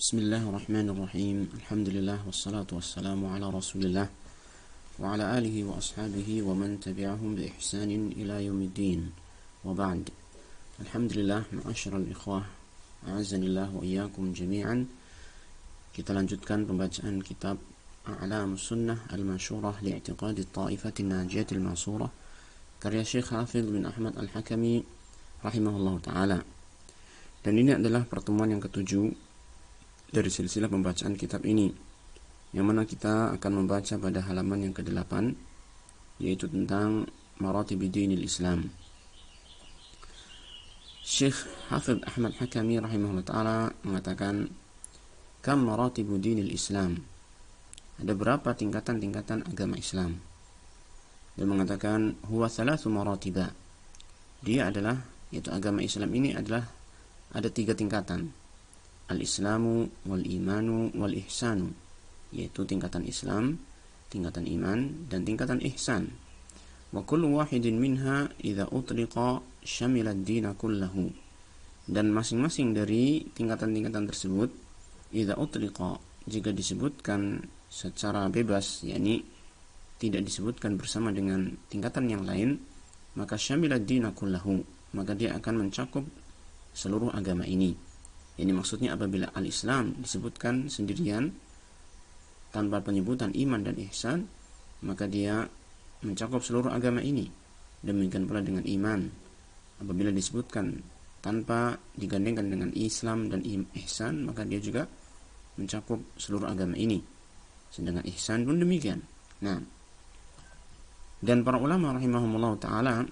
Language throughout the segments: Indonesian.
Bismillahirrahmanirrahim. Alhamdulillah wassalatu wassalamu ala Rasulillah wa ala alihi wa ashabihi wa man tabi'ahum bi ihsanin ila yaumiddin. Wa ba'd. Alhamdulillah, ma'asyiral ikhwah, a'azzanillah wa iyyakum jami'an. Kita lanjutkan pembacaan kitab A'lamus Sunnah Al-Mansyurah li'I'tiqadi At-Ta'ifati An-Najiyati Al-Mansurah karya Syekh Hafidz bin Ahmad Al-Hakami rahimahullahu taala. Dan ini adalah pertemuan yang ketujuh dari silsilah pembacaan kitab ini, yang mana kita akan membaca pada halaman yang ke-8, yaitu tentang Maratib Dinil Islam. Syekh Hafidz Ahmad Hakami rahimahullah ta'ala mengatakan, Kam Maratib Dinil Islam, ada berapa tingkatan-tingkatan agama Islam. Dan mengatakan, Huwa thalathu maratiba, dia adalah, yaitu agama Islam ini adalah ada 3 tingkatan. Al-Islamu wal-Imanu wal-Ihsanu, yaitu tingkatan Islam, tingkatan iman, dan tingkatan ihsan. Wa kullu wahidin minha idza utliqa syamila ad-dina kullahu, dan masing-masing dari tingkatan-tingkatan tersebut idza utliqa, jika disebutkan secara bebas, yakni tidak disebutkan bersama dengan tingkatan yang lain, maka syamila ad-dina kullahu, maka dia akan mencakup seluruh agama ini. Ini maksudnya apabila al-Islam disebutkan sendirian tanpa penyebutan iman dan ihsan, maka dia mencakup seluruh agama ini. Demikian pula dengan iman, apabila disebutkan tanpa digandengkan dengan Islam dan ihsan, maka dia juga mencakup seluruh agama ini. Sedangkan ihsan pun demikian. Nah, dan para ulama rahimahumullah ta'ala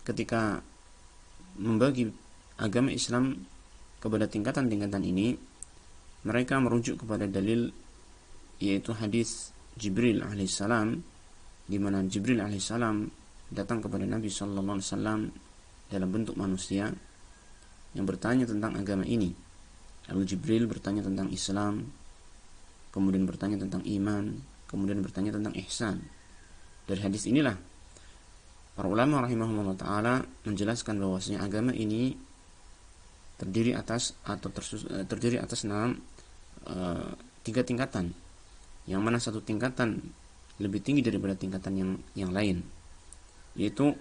ketika membagi agama Islam kepada tingkatan-tingkatan ini, mereka merujuk kepada dalil, yaitu hadis Jibril alaihissalam, di mana Jibril alaihissalam datang kepada Nabi sallallahu alaihi wasallam dalam bentuk manusia yang bertanya tentang agama ini. Lalu Jibril bertanya tentang Islam, kemudian bertanya tentang iman, kemudian bertanya tentang ihsan. Dari hadis inilah para ulama rahimahullah ta'ala menjelaskan bahwasanya agama ini terdiri atas 3 tingkatan, yang mana satu tingkatan lebih tinggi daripada tingkatan yang lain, yaitu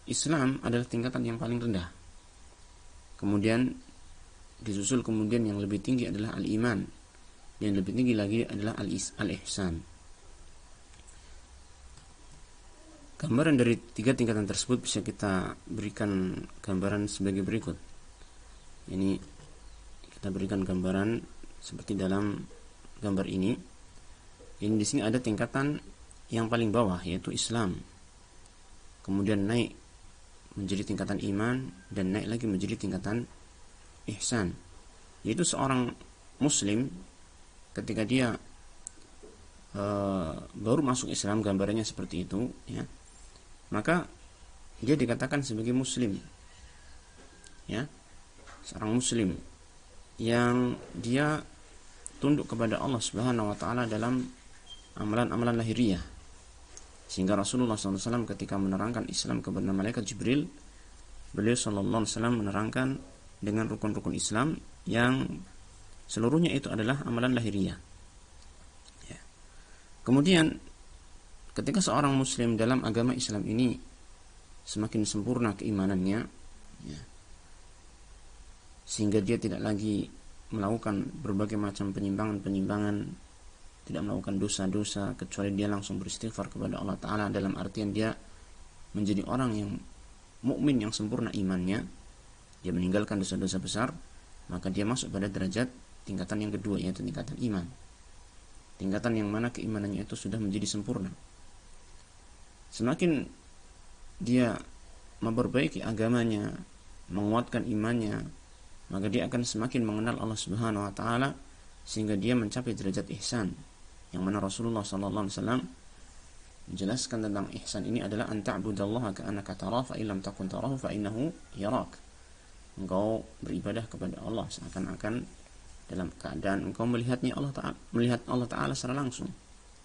Islam adalah tingkatan yang paling rendah, kemudian disusul kemudian yang lebih tinggi adalah al-iman, yang lebih tinggi lagi adalah al-ihsan. Gambaran dari 3 tingkatan tersebut bisa kita berikan gambaran sebagai berikut. Ini kita berikan gambaran seperti dalam gambar ini. Ini di sini ada tingkatan yang paling bawah, yaitu Islam. Kemudian naik menjadi tingkatan iman, dan naik lagi menjadi tingkatan ihsan. Yaitu seorang muslim ketika dia baru masuk Islam, gambarannya seperti itu, ya, maka dia dikatakan sebagai muslim, ya, seorang muslim yang dia tunduk kepada Allah Subhanahu wa taala dalam amalan-amalan lahiriah. Sehingga Rasulullah SAW ketika menerangkan Islam kepada malaikat Jibril, beliau sallallahu alaihi wasallam menerangkan dengan rukun-rukun Islam yang seluruhnya itu adalah amalan lahiriah. Ya. Kemudian ketika seorang muslim dalam agama Islam ini semakin sempurna keimanannya, ya, sehingga dia tidak lagi melakukan berbagai macam penyimpangan-penyimpangan, tidak melakukan dosa-dosa, kecuali dia langsung beristighfar kepada Allah Ta'ala, dalam artian dia menjadi orang yang mukmin yang sempurna imannya, dia meninggalkan dosa-dosa besar, maka dia masuk pada derajat tingkatan yang kedua, yaitu tingkatan iman, tingkatan yang mana keimanannya itu sudah menjadi sempurna. Semakin dia memperbaiki agamanya, menguatkan imannya, maka dia akan semakin mengenal Allah Subhanahu wa taala, sehingga dia mencapai derajat ihsan, yang mana Rasulullah sallallahu alaihi wasallam menjelaskan tentang ihsan ini adalah an ta'budallaha ka'annaka tarahu fa illam takun tarahu fa innahu yarak. Engkau beribadah kepada Allah seakan-akan dalam keadaan engkau melihat Allah Ta'ala secara langsung,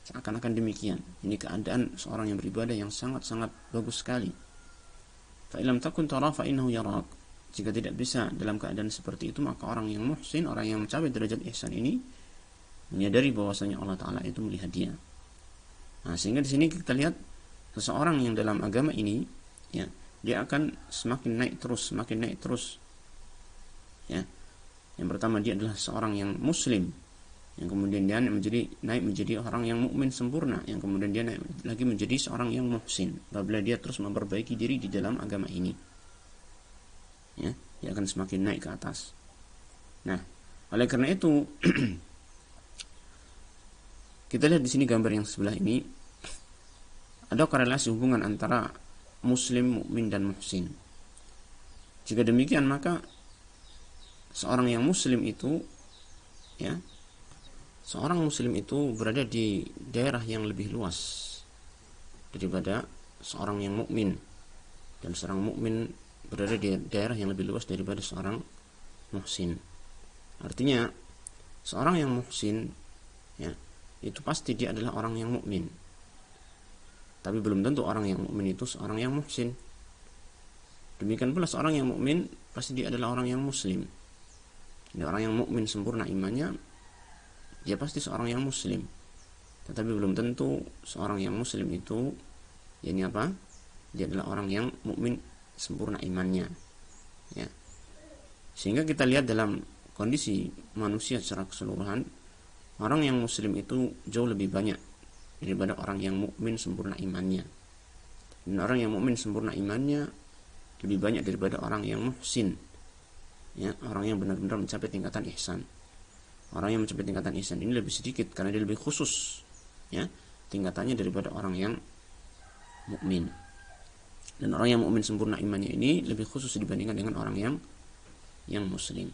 seakan-akan demikian. Ini keadaan seorang yang beribadah yang sangat-sangat bagus sekali. Fa illam takun tarahu fa innahu yarak. jika tidak bisa dalam keadaan seperti itu, maka orang yang muhsin, orang yang mencapai derajat ihsan ini menyadari bahwasanya Allah Ta'ala itu melihat dia. Nah, sehingga di sini kita lihat seseorang yang dalam agama ini, ya, dia akan semakin naik terus, semakin naik terus. Ya, yang pertama dia adalah seorang yang muslim, yang kemudian dia naik menjadi orang yang mukmin sempurna, yang kemudian dia naik lagi menjadi seorang yang muhsin apabila dia terus memperbaiki diri di dalam agama ini. Ya, dia akan semakin naik ke atas. Nah, oleh karena itu kita lihat di sini gambar yang sebelah ini, ada korelasi hubungan antara muslim, mukmin dan muhsin. Jika demikian, maka seorang yang muslim itu, ya, seorang muslim itu berada di daerah yang lebih luas daripada seorang yang mukmin, dan seorang mukmin berada di daerah yang lebih luas daripada seorang muhsin. Artinya seorang yang muhsin, ya, itu pasti dia adalah orang yang mukmin. Tapi belum tentu orang yang mukmin itu seorang yang muhsin. Demikian pula seorang yang mukmin pasti dia adalah orang yang muslim. Ini orang yang mukmin sempurna imannya, dia pasti seorang yang muslim. Tetapi belum tentu seorang yang muslim itu, yakni apa? Dia adalah orang yang mukmin sempurna imannya. Ya. Sehingga kita lihat dalam kondisi manusia secara keseluruhan, orang yang muslim itu jauh lebih banyak daripada orang yang mukmin sempurna imannya. Dan orang yang mukmin sempurna imannya lebih banyak daripada orang yang muhsin. Ya, orang yang benar-benar mencapai tingkatan ihsan. Orang yang mencapai tingkatan ihsan ini lebih sedikit karena dia lebih khusus, ya, tingkatannya daripada orang yang mukmin. Dan orang yang mukmin sempurna imannya ini lebih khusus dibandingkan dengan orang yang muslim.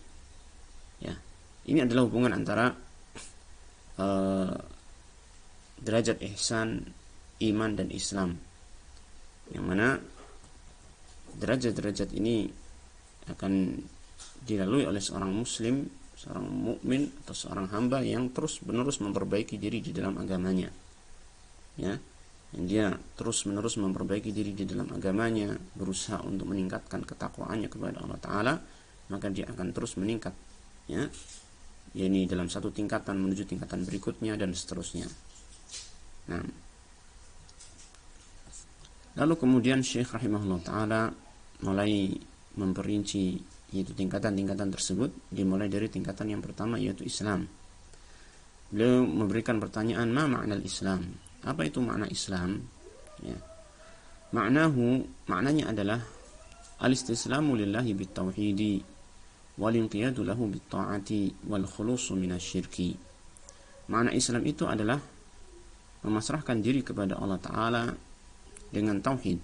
Ya, ini adalah hubungan antara derajat ihsan, iman dan Islam, yang mana derajat-derajat ini akan dilalui oleh seorang muslim, seorang mukmin atau seorang hamba yang terus-menerus memperbaiki diri di dalam agamanya. Ya, yang dia terus-menerus memperbaiki diri di dalam agamanya, berusaha untuk meningkatkan ketakwaannya kepada Allah Ta'ala, maka dia akan terus meningkat, ya, yakni dalam satu tingkatan menuju tingkatan berikutnya dan seterusnya. Nah, lalu kemudian Syekh rahimahullah ta'ala mulai memperinci yaitu tingkatan-tingkatan tersebut, dimulai dari tingkatan yang pertama yaitu Islam. Beliau memberikan pertanyaan, ma makna Islam? Apa itu makna Islam? Ya. Maknanya adalah al-istislamu lillahi bit-tauhidi wal-inqiyadu lahu bit-ta'ati wal khulusu minasyirki. Makna Islam itu adalah memasrahkan diri kepada Allah Ta'ala dengan tauhid,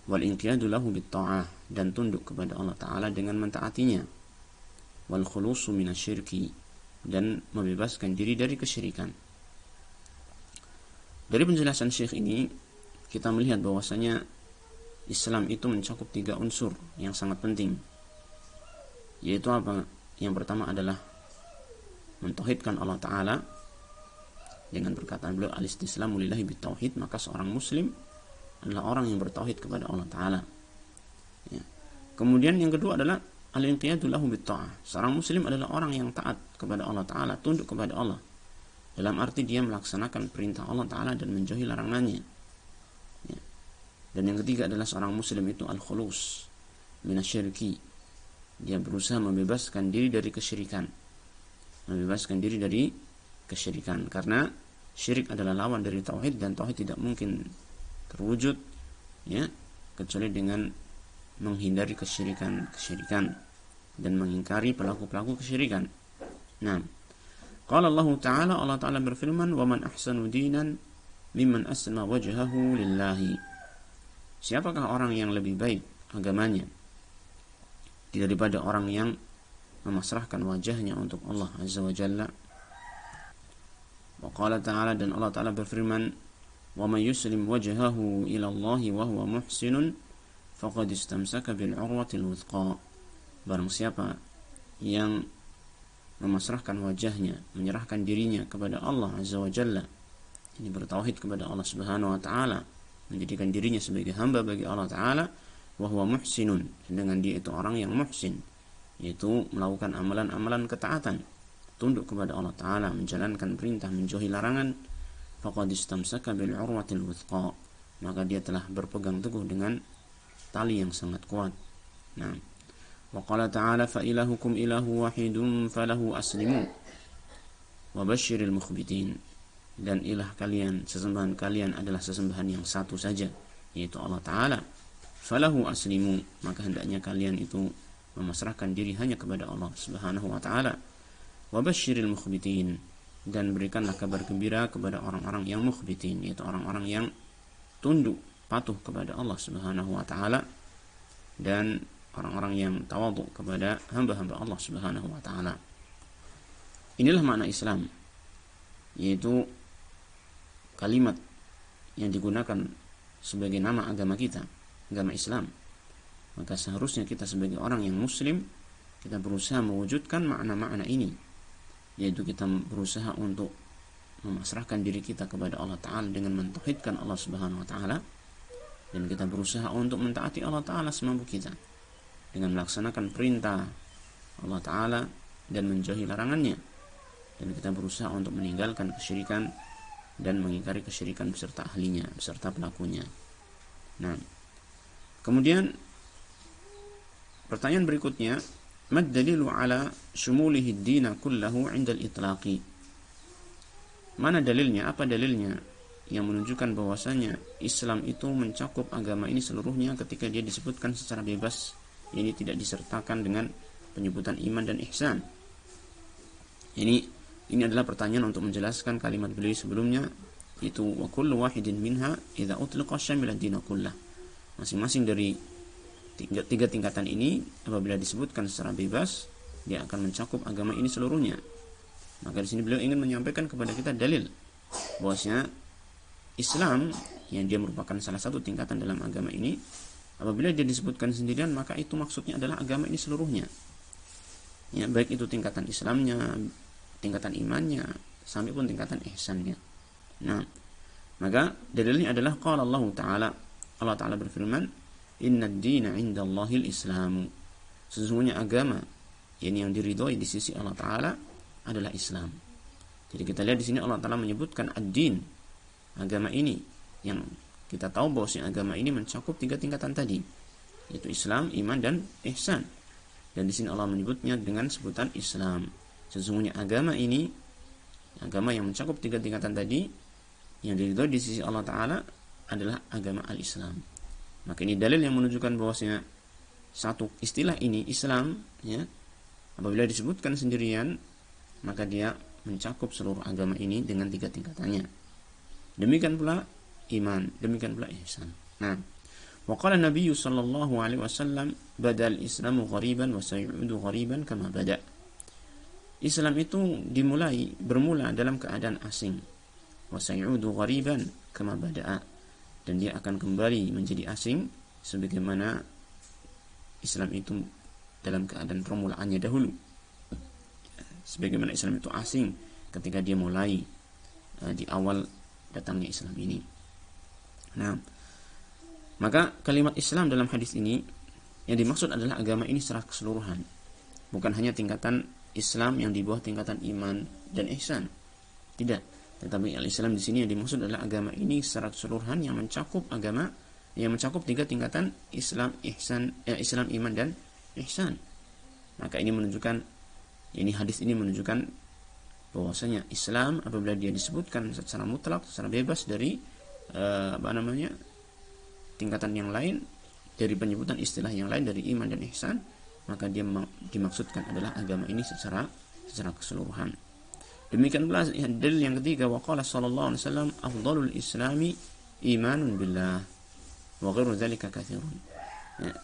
wal-inqiyadu lahu bit-ta'ah, dan tunduk kepada Allah Ta'ala dengan mentaatinya, wal khulusu minasyirki, dan membebaskan diri dari kesyirikan. Dari penjelasan Syekh ini kita melihat bahwasanya Islam itu mencakup 3 unsur yang sangat penting, yaitu apa? Yang pertama adalah mentauhidkan Allah Ta'ala dengan perkataan beliau al-istislamu lillahi bitauhid, maka seorang muslim adalah orang yang bertauhid kepada Allah Ta'ala. Ya. Kemudian yang kedua adalah al-inqiyadu lahu bit-ta'ah. Seorang muslim adalah orang yang taat kepada Allah Ta'ala, tunduk kepada Allah, dalam arti dia melaksanakan perintah Allah Ta'ala dan menjauhi larangannya. Ya. Dan yang ketiga adalah seorang muslim itu al-khulus minasyirki. Dia berusaha membebaskan diri dari kesyirikan. Membebaskan diri dari kesyirikan, karena syirik adalah lawan dari tauhid, dan tauhid tidak mungkin terwujud, ya, kecuali dengan menghindari kesyirikan dan mengingkari pelaku-pelaku kesyirikan. Nah, qala Allah Ta'ala berfirman, wa man ahsanu dinan mimman aslama wajhahu lillahi. Siapakah orang yang lebih baik agamanya daripada orang yang memasrahkan wajahnya untuk Allah Azza wa Jalla. Wa qala Ta'ala, dan Allah Ta'ala berfirman, wa man yuslim wajhahu ila Allah wa huwa muhsinun faqad istamsaka bil 'urwatil wuthqa. Barang siapa yang memasrahkan wajahnya, menyerahkan dirinya kepada Allah Azza wa Jalla, ini bertauhid kepada Allah Subhanahu wa Ta'ala, menjadikan dirinya sebagai hamba bagi Allah Ta'ala, wa huwa muhsinun, sedangkan dia itu orang yang muhsin, yaitu melakukan amalan-amalan ketaatan, tunduk kepada Allah Ta'ala, menjalankan perintah, menjauhi larangan, faqad istamsaka bil urwatil wuthqa, maka dia telah berpegang teguh dengan tali yang sangat kuat. Nah, wa qala ta'ala fa ilahukum ilahu wahidun falahu aslimu wa basyiril mukhbitin, dan ilah kalian, sesembahan kalian adalah sesembahan yang satu saja, yaitu Allah Ta'ala. Falahu aslimu, maka hendaknya kalian itu memasrahkan diri hanya kepada Allah Subhanahu wa Ta'ala. Wa basyiril mukhbitin, dan berikanlah kabar gembira kepada orang-orang yang mukhbitin, yaitu orang-orang yang tunduk patuh kepada Allah Subhanahu wa Ta'ala, dan orang-orang yang tawadhu kepada hamba-hamba Allah Subhanahu wa Ta'ala. Inilah makna Islam, yaitu kalimat yang digunakan sebagai nama agama kita, agama Islam. Maka seharusnya kita sebagai orang yang muslim, kita berusaha mewujudkan makna-makna ini, yaitu kita berusaha untuk memasrahkan diri kita kepada Allah Ta'ala dengan mentauhidkan Allah Subhanahu wa Ta'ala, dan kita berusaha untuk mentaati Allah Ta'ala semampu kita dengan melaksanakan perintah Allah Ta'ala dan menjauhi larangannya, dan kita berusaha untuk meninggalkan kesyirikan dan mengingkari kesyirikan beserta ahlinya, beserta pelakunya. Nah, kemudian pertanyaan berikutnya, mad dalilu ala syumulihi ad-din kullahu 'inda al-itlaqi. Mana dalilnya? Apa dalilnya yang menunjukkan bahwasanya Islam itu mencakup agama ini seluruhnya ketika dia disebutkan secara bebas, ini tidak disertakan dengan penyebutan iman dan ihsan. Ini adalah pertanyaan untuk menjelaskan kalimat beliau sebelumnya, itu wa kullu wahidin minha idza utliqa syamila ad-din kullah. Masing-masing dari tiga tingkatan ini apabila disebutkan secara bebas, dia akan mencakup agama ini seluruhnya. Maka di sini beliau ingin menyampaikan kepada kita dalil bahwasanya Islam yang dia merupakan salah satu tingkatan dalam agama ini, apabila dia disebutkan sendirian, maka itu maksudnya adalah agama ini seluruhnya. Ya, baik itu tingkatan Islamnya, tingkatan imannya, sampai pun tingkatan ihsannya. Nah, maka dalilnya adalah qala Allah Ta'ala, Allah Ta'ala berfirman, inna ad-dina 'indallahil islamu, sesungguhnya agama yang diridhoi di sisi Allah Ta'ala adalah Islam. Jadi kita lihat di sini Allah Ta'ala menyebutkan ad-din, agama ini, yang kita tahu bahwa agama ini mencakup tiga tingkatan tadi, yaitu Islam, iman, dan ihsan. Dan di sini Allah menyebutnya dengan sebutan Islam. Sesungguhnya agama ini, agama yang mencakup tiga tingkatan tadi, yang diridhoi di sisi Allah Ta'ala adalah agama al-Islam. Maka ini dalil yang menunjukkan bahwasanya satu istilah ini Islam, ya, apabila disebutkan sendirian, maka dia mencakup seluruh agama ini dengan tiga tingkatannya. Demikian pula iman, demikian pula ihsan. Nah, wa qala Nabi sallallahu alaihi wasallam, badal Islamu ghariban wa sayu'udu ghariban kama bada. Islam itu bermula dalam keadaan asing, wa sayu'udu ghariban kama bada, dan dia akan kembali menjadi asing sebagaimana Islam itu dalam keadaan permulaannya dahulu. Sebagaimana Islam itu asing ketika dia mulai di awal datangnya Islam ini. Nah, maka kalimat Islam dalam hadis ini yang dimaksud adalah agama ini secara keseluruhan, bukan hanya tingkatan Islam yang di bawah tingkatan iman dan ihsan. Tidak, tetapi al-Islam di sini yang dimaksud adalah agama ini secara keseluruhan yang mencakup agama yang mencakup tiga tingkatan Islam, ihsan, Islam, iman, dan ihsan. Maka ini menunjukkan, hadis ini menunjukkan bahwasanya Islam apabila dia disebutkan secara mutlak, secara bebas dari tingkatan yang lain, dari penyebutan istilah yang lain dari iman dan ihsan, maka dia dimaksudkan adalah agama ini secara keseluruhan. Demikian pula dalil yang ketiga, wa qala sallallahu alaihi wasallam, afdhalul islami imanun billah wa ghairu dzalika katsirun. Ya.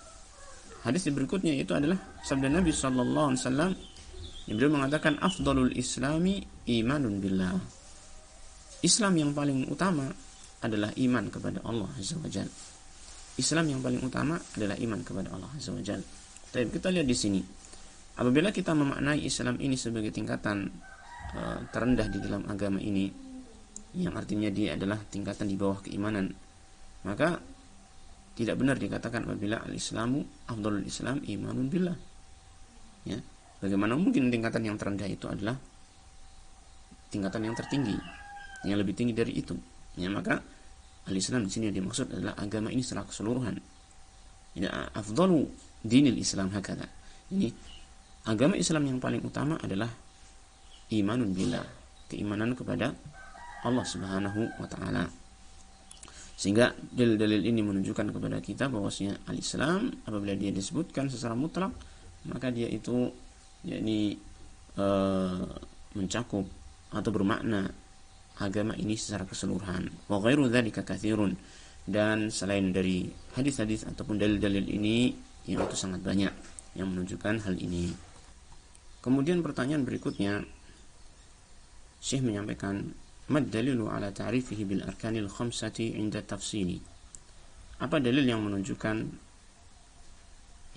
Hadis berikutnya itu adalah sabda Nabi sallallahu alaihi wasallam yang beliau mengatakan afdhalul islami imanun billah. Islam yang paling utama adalah iman kepada Allah Azza wa Jalla. Islam yang paling utama adalah iman kepada Allah Azza wa Jalla. Tapi kita lihat di sini, apabila kita memaknai Islam ini sebagai tingkatan terendah di dalam agama ini, yang artinya dia adalah tingkatan di bawah keimanan, maka tidak benar dikatakan apabila al-islamu afdalul islam imanun billah. Ya, bagaimana mungkin tingkatan yang terendah itu adalah tingkatan yang tertinggi, yang lebih tinggi dari itu? Ya, maka al-Islam di sini yang dimaksud adalah agama ini secara keseluruhan. Ini afdalu dinil Islam hakala. Ini agama Islam yang paling utama adalah imanun billah, keimanan kepada Allah Subhanahu wa taala. Sehingga dalil-dalil ini menunjukkan kepada kita bahwasanya al-Islam apabila dia disebutkan secara mutlak, maka dia itu yakni mencakup atau bermakna agama ini secara keseluruhan. Wa ghairu dzalika katsirun, dan selain dari hadis-hadis ataupun dalil-dalil ini yang itu sangat banyak yang menunjukkan hal ini. Kemudian pertanyaan berikutnya, Syekh menyampaikan, mad dalilu ala ta'rifihi bil arkanil khamsati 'inda tafsili. Apa dalil yang menunjukkan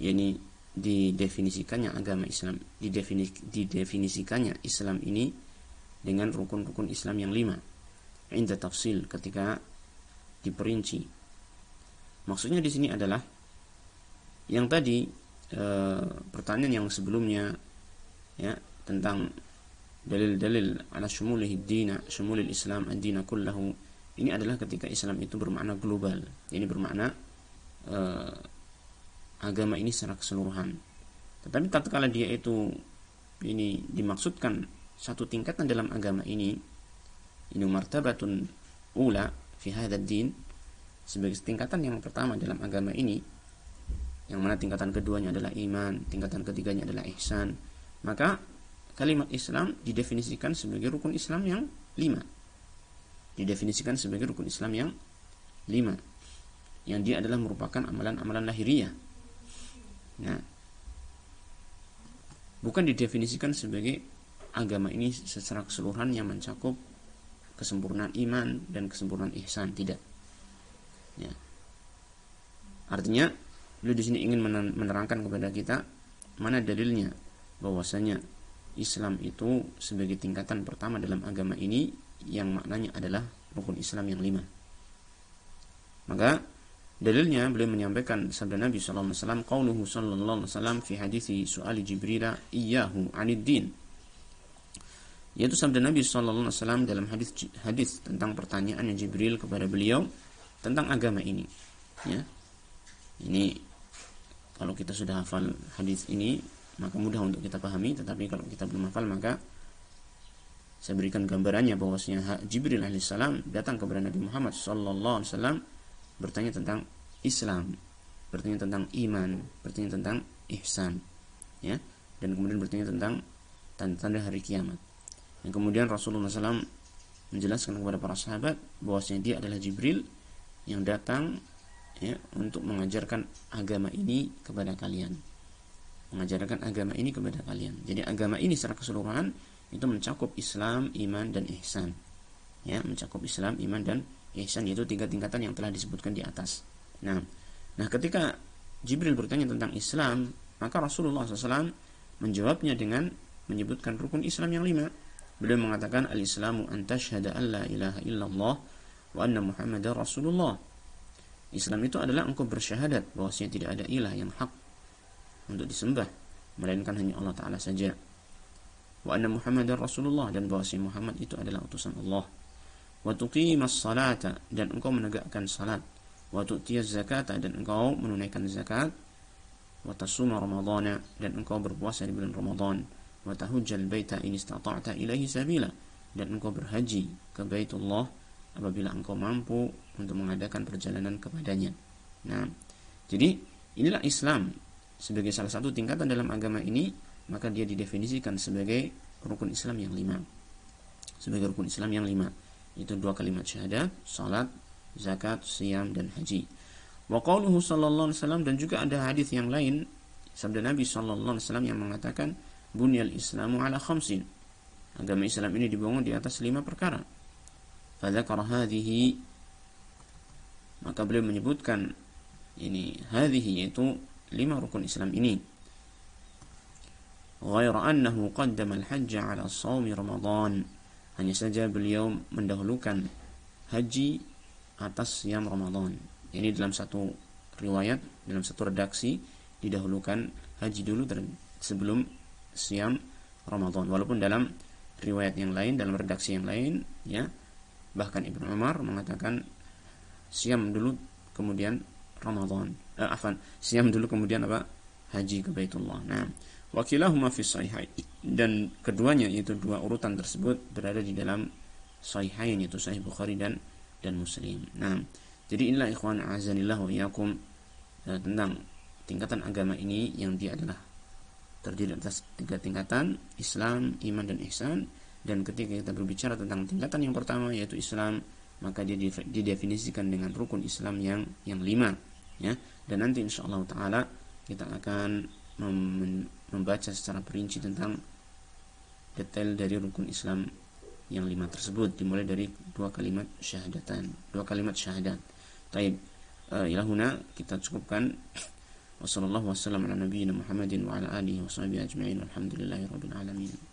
yakni didefinisikannya agama Islam, didefinisikannya Islam ini dengan rukun-rukun Islam yang 5 'inda tafsil, ketika diperinci. Maksudnya di sini adalah yang tadi pertanyaan yang sebelumnya, ya, tentang dalil-dalil ala syumulihid dina, syumulil Islam ad-dina kullahu. Ini adalah ketika Islam itu bermakna global. Ini bermakna agama ini secara keseluruhan. Tetapi tatkala dia itu ini dimaksudkan satu tingkatan dalam agama ini martabatun ula fi hadzal din, sebagai tingkatan yang pertama dalam agama ini, yang mana tingkatan keduanya adalah iman, tingkatan ketiganya adalah ihsan, maka kalimat Islam didefinisikan sebagai rukun Islam yang 5. Didefinisikan sebagai rukun Islam yang 5, yang dia adalah merupakan amalan-amalan lahiriah. Nah, bukan didefinisikan sebagai agama ini secara keseluruhan yang mencakup kesempurnaan iman dan kesempurnaan ihsan, tidak. Ya. Artinya, beliau di sini ingin menerangkan kepada kita mana dalilnya bahwasanya Islam itu sebagai tingkatan pertama dalam agama ini yang maknanya adalah rukun Islam yang 5. Maka dalilnya beliau menyampaikan sabda Nabi sallallahu alaihi wasallam, qauluhu sallallahu alaihi wasallam fi hadithi su'ali Jibril iyyahu 'anid din. Yaitu sabda Nabi sallallahu alaihi wasallam dalam hadis tentang pertanyaan Jibril kepada beliau tentang agama ini. Ya. Ini kalau kita sudah hafal hadis ini maka mudah untuk kita pahami, tetapi kalau kita belum hafal maka saya berikan gambarannya bahwasanya Jibril alaihissalam datang kepada Nabi Muhammad sallallahu alaihi wasallam bertanya tentang Islam, bertanya tentang iman, bertanya tentang ihsan, ya, dan kemudian bertanya tentang tanda-tanda hari kiamat. Dan kemudian Rasulullah SAW menjelaskan kepada para sahabat bahwasanya dia adalah Jibril yang datang, ya, untuk mengajarkan agama ini kepada kalian. Mengajarkan agama ini kepada kalian. Jadi agama ini secara keseluruhan itu mencakup Islam, iman, dan ihsan. Ya, mencakup Islam, iman, dan ihsan, yaitu 3 tingkatan yang telah disebutkan di atas. Nah, ketika Jibril bertanya tentang Islam, maka Rasulullah SAW menjawabnya dengan menyebutkan rukun Islam yang 5. Beliau mengatakan, al-Islamu an tashhada an la ilaha illallah wa anna Muhammadar Rasulullah. Islam itu adalah engkau bersyahadat bahwasanya tidak ada ilah yang hak untuk disembah melainkan hanya Allah Ta'ala saja, wa anna Muhammadar Rasulullah, dan bahwasanya Muhammad itu adalah utusan Allah, wa tuqimas salata, dan engkau menegakkan salat, wa tu'tiyaz zakata, dan engkau menunaikan zakat, wa tasuma ramadhana, dan engkau berpuasa di bulan Ramadan, wa tahujjal baita in istata'ta ilaihi sabila, dan engkau berhaji ke Baitullah apabila engkau mampu untuk mengadakan perjalanan kepadanya. Nah, jadi inilah Islam sebagai salah satu tingkatan dalam agama ini, maka dia didefinisikan sebagai rukun Islam yang 5. Sebagai rukun Islam yang 5, itu 2 kalimat syahadat, salat, zakat, siyam, dan haji. Wa qauluhu sallallahu alaihi wasallam, dan juga ada hadis yang lain sabda Nabi sallallahu alaihi wasallam yang mengatakan, bunyal Islamu ala khamsin. Agama Islam ini dibangun di atas 5 perkara. Fa dzakara hadhihi, maka beliau menyebutkan ini hadhihi, yaitu 5 rukun Islam ini. Ghaira annahu qaddama al-hajj ala shaumi Ramadan. Hanya saja beliau mendahulukan haji atas siyam Ramadan. Ini dalam satu riwayat, dalam satu redaksi didahulukan haji dulu sebelum siam Ramadan. Walaupun dalam riwayat yang lain, dalam redaksi yang lain, ya, bahkan Ibnu Umar mengatakan siam dulu kemudian Ramadan. Siam dulu kemudian apa? Haji ke Baitullah. Nah, wakilahuma fi sahihain, dan keduanya yaitu dua urutan tersebut berada di dalam sahihain, yaitu Sahih Bukhari dan Muslim. Nah, jadi inilah ikhwan azanillah wa iyyakum tentang tingkatan agama ini, yang dia adalah terdiri atas 3 tingkatan: Islam, iman, dan ihsan. Dan ketika kita berbicara tentang tingkatan yang pertama yaitu Islam, maka dia didefinisikan dengan rukun Islam yang 5, ya. Dan nanti insyaallah taala kita akan membaca secara perinci tentang detail dari rukun Islam yang 5 tersebut, dimulai dari 2 kalimat syahadat. Taib, ilahuna kita cukupkan. Wassallallahu wasallam ala nabiyyina Muhammadin wa ala alihi wa sahbihi ajma'in. Walhamdulillahirabbil alamin.